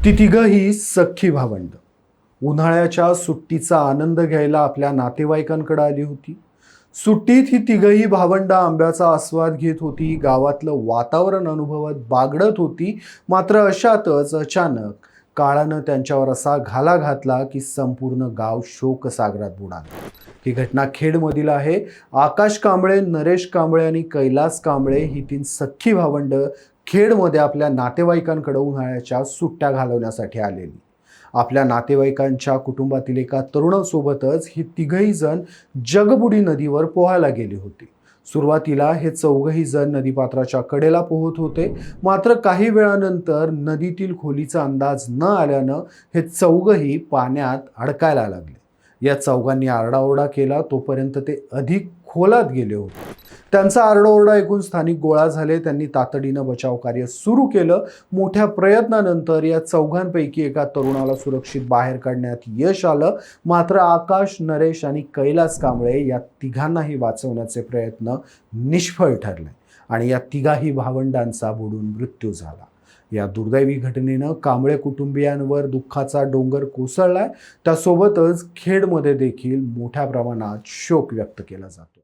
ती तिघंही सख्खी भावंड उन्हाळ्याच्या सुट्टीचा आनंद घ्यायला आपल्या नातेवाईकांकडे आली होती. सुट्टीत ही तिघही भावंड आंब्याचा आस्वाद घेत होती, गावातलं वातावरण अनुभवत बागडत होती. मात्र अशातच अचानक काळानं त्यांच्यावर असा घाला घातला की संपूर्ण गाव शोकसागरात बुडालं. ही घटना खेडमधील आहे. आकाश कांबळे, नरेश कांबळे आणि कैलास कांबळे ही तीन सख्खी भावंड खेडमध्ये आपल्या नातेवाईकांकडे उन्हाळ्याच्या सुट्ट्या घालवण्यासाठी आलेली. आपल्या नातेवाईकांच्या कुटुंबातील एका तरुणासोबतच ही तिघही जण जगबुडी नदीवर पोहायला गेली होती. सुरुवातीला हे चौघही जण नदीपात्राच्या कडेला पोहत होते. मात्र काही वेळानंतर नदीतील खोलीचा अंदाज न आल्यानं हे चौघही पाण्यात अडकायला लागले. या चौघांनी आरडाओरडा केला तोपर्यंत ते अधिक खोलात गेले होते. त्यांचा आरडाओरडा ऐकून स्थानिक गोळा झाले. त्यांनी तातडीनं बचाव कार्य सुरू केलं. मोठ्या प्रयत्नानंतर या चौघांपैकी एका तरुणाला सुरक्षित बाहेर काढण्यात यश आलं. मात्र आकाश, नरेश आणि कैलास कांबळे या तिघांनाही वाचवण्याचे प्रयत्न निष्फळ ठरले आणि या तिघाही भावंडांचा बुडून मृत्यू झाला. या दुर्दैवी घटनेनं कांबळे कुटुंबियांवर दुःखाचा डोंगर कोसळलाय. त्यासोबतच खेडमध्ये देखील मोठ्या प्रमाणात शोक व्यक्त केला जातो.